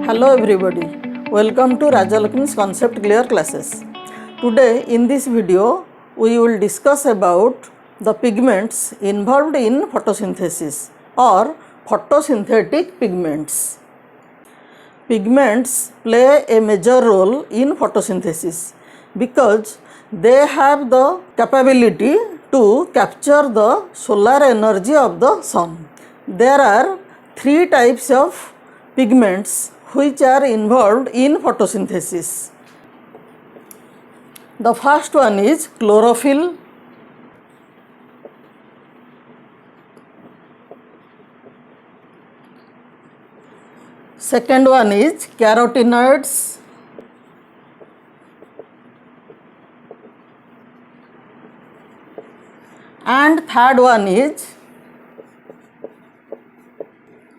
Hello everybody, welcome to Rajalakshmi's Concept Clear classes. Today in this video we will discuss about the pigments involved in photosynthesis or photosynthetic pigments. Pigments play a major role in photosynthesis because they have the capability to capture the solar energy of the sun. There are three types of pigments which are involved in photosynthesis. The first one is chlorophyll. Second one is carotenoids. And third one is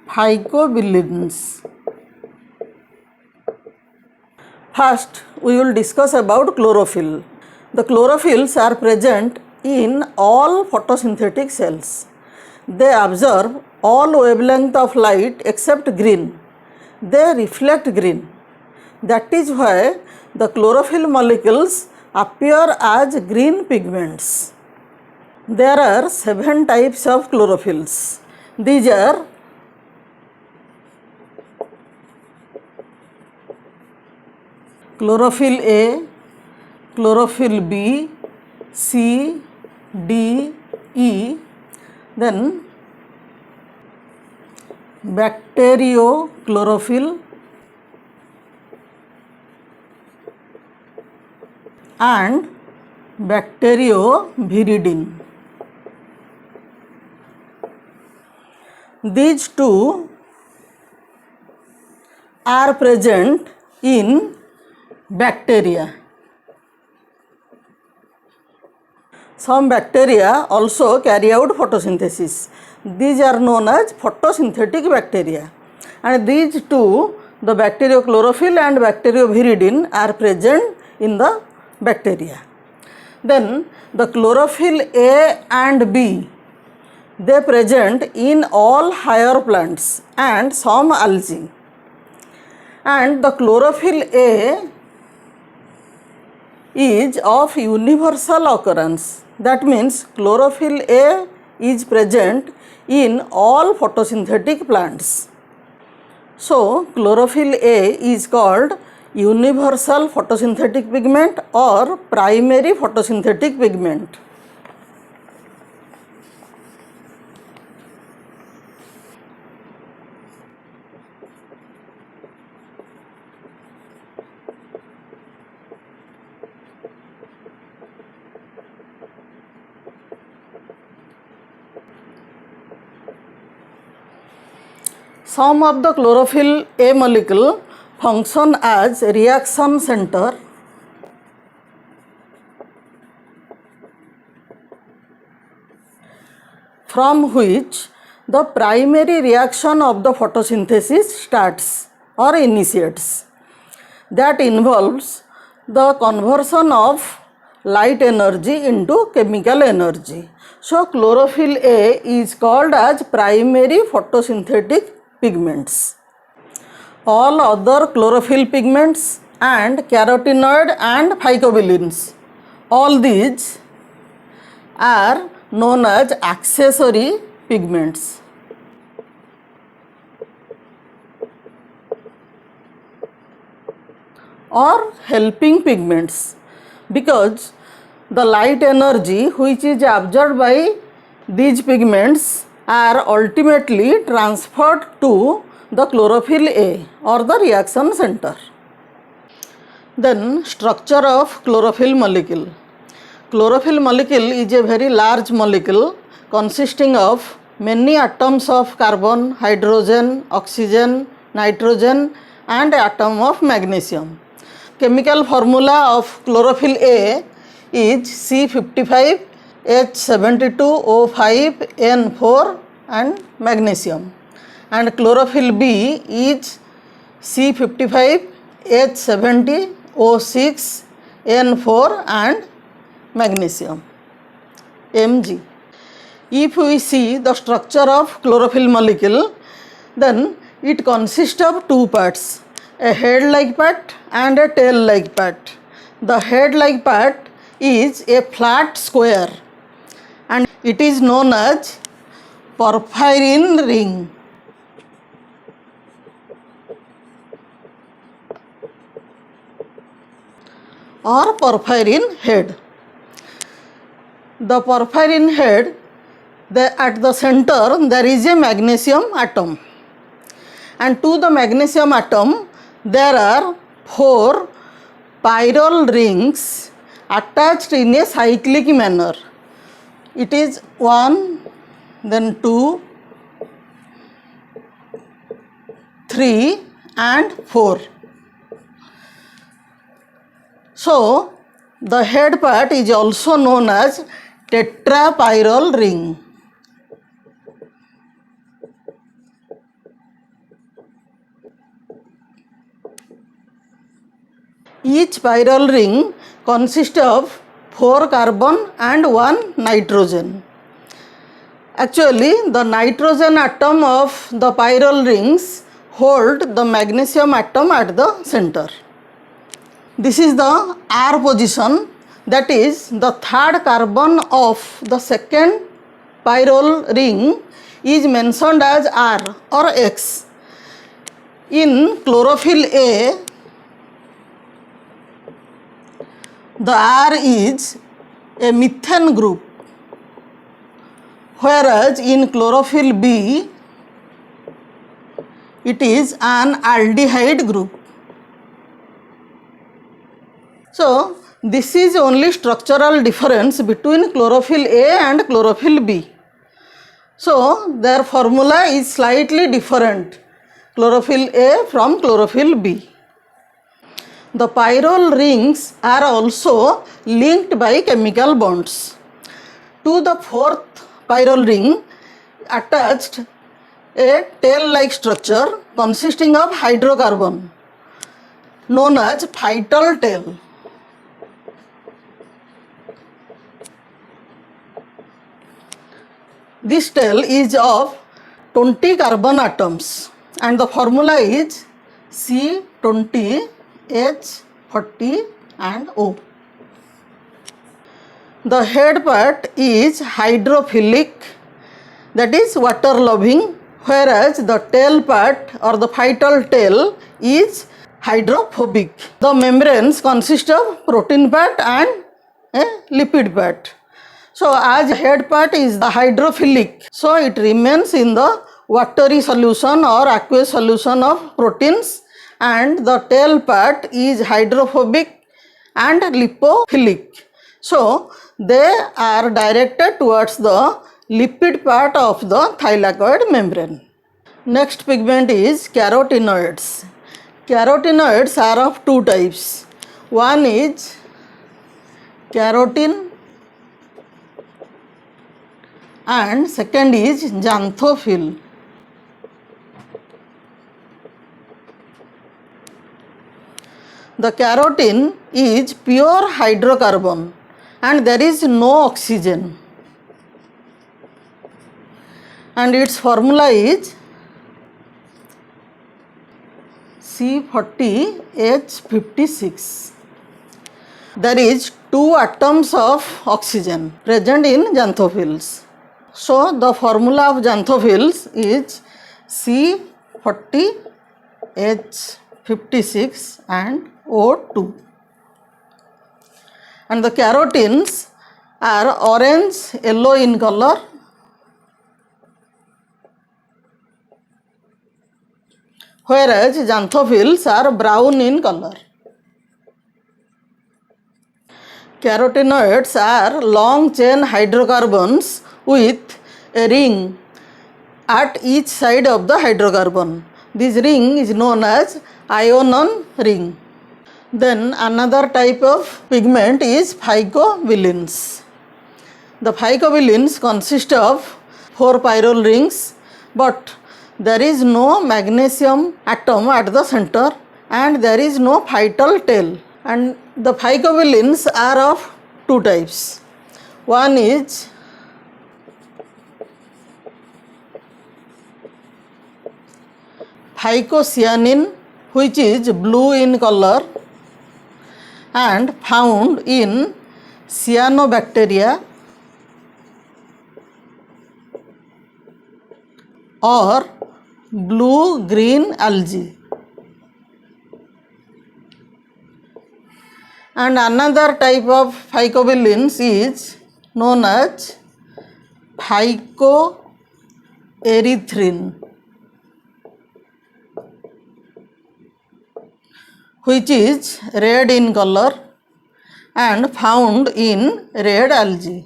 phycobilins. First, we will discuss about chlorophyll. The chlorophylls are present in all photosynthetic cells. They absorb all wavelength of light except green. They reflect green. That is why the chlorophyll molecules appear as green pigments. There are 7 types of chlorophylls. These are chlorophyll A, chlorophyll B, C, D, E, then bacteriochlorophyll and bacterioviridin. These two are present in bacteria. Some bacteria also carry out photosynthesis. These are known as photosynthetic bacteria. And these two, the bacteriochlorophyll and bacterioviridin, are present in the bacteria. Then the chlorophyll A and B, they present in all higher plants and some algae. And the chlorophyll A is of universal occurrence. That means chlorophyll A is present in all photosynthetic plants. So chlorophyll A is called universal photosynthetic pigment or primary photosynthetic pigment. Some of the chlorophyll A molecule function as reaction center from which the primary reaction of the photosynthesis starts or initiates. That involves the conversion of light energy into chemical energy. So chlorophyll A is called as primary photosynthetic pigments. All other chlorophyll pigments and carotenoid and phycobilins, all these are known as accessory pigments. Or helping pigments, because the light energy which is absorbed by these pigments are ultimately transferred to the chlorophyll A or the reaction center. Then structure of chlorophyll molecule. Chlorophyll molecule is a very large molecule consisting of many atoms of carbon, hydrogen, oxygen, nitrogen and atom of magnesium. Chemical formula of chlorophyll A is C55 H72O5N4 and magnesium, and chlorophyll B is C55 H70O6N4 and magnesium Mg. If we see the structure of chlorophyll molecule, then it consists of two parts. a head-like part and a tail-like part. The head-like part is a flat square and it is known as porphyrin ring. Or porphyrin head. The porphyrin head, at the center there is a magnesium atom, and to the magnesium atom there are 4 pyrrole rings attached in a cyclic manner. It is 1, then 2, 3 and 4. So, the head part is also known as tetrapyrrole ring. Each pyrrole ring consists of 4 carbon and 1 nitrogen. Actually, the nitrogen atom of the pyrrole rings hold the magnesium atom at the center. This is the R position, that is the 3rd carbon of the 2nd pyrrole ring is mentioned as R or X. In chlorophyll A, the R is a methane group, whereas in chlorophyll B, it is an aldehyde group. So, this is only structural difference between chlorophyll A and chlorophyll B. So, their formula is slightly different, chlorophyll A from chlorophyll B. The pyrrole rings are also linked by chemical bonds. To the 4th pyrrole ring attached a tail-like structure consisting of hydrocarbon known as phytyl tail. This tail is of 20 carbon atoms and the formula is C20, H40 and O. The head part is hydrophilic, that is water loving, whereas the tail part or the phytyl tail is hydrophobic. The membranes consist of protein part and a lipid part. So, as head part is the hydrophilic, so it remains in the watery solution or aqueous solution of proteins, and the tail part is hydrophobic and lipophilic. So, they are directed towards the lipid part of the thylakoid membrane. Next pigment is carotenoids. Carotenoids are of 2 types. One is carotene and second is xanthophyll. The carotene is pure hydrocarbon and there is no oxygen, and its formula is C40H56. There is 2 atoms of oxygen present in xanthophylls. So, the formula of xanthophylls is C40H56 and O2. And the carotenes are orange yellow in color, whereas xanthophylls are brown in color. Carotenoids are long chain hydrocarbons with a ring at each side of the hydrocarbon. This ring is known as ionon ring. Then another type of pigment is phycobilins. The phycobilins consist of 4 pyrrole rings, but there is no magnesium atom at the center and there is no phytyl tail. And the phycobilins are of 2 types. One is phycocyanin which is blue in color and found in cyanobacteria or blue green algae. And another type of phycobilins is known as phycoerythrin, which is red in color and found in red algae.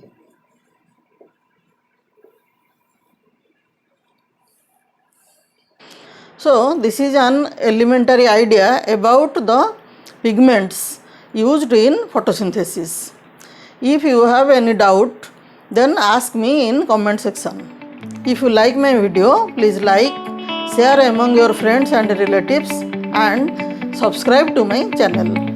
So, this is an elementary idea about the pigments used in photosynthesis. If you have any doubt, then ask me in comment section. If you like my video, please like, share among your friends and relatives and subscribe to my channel.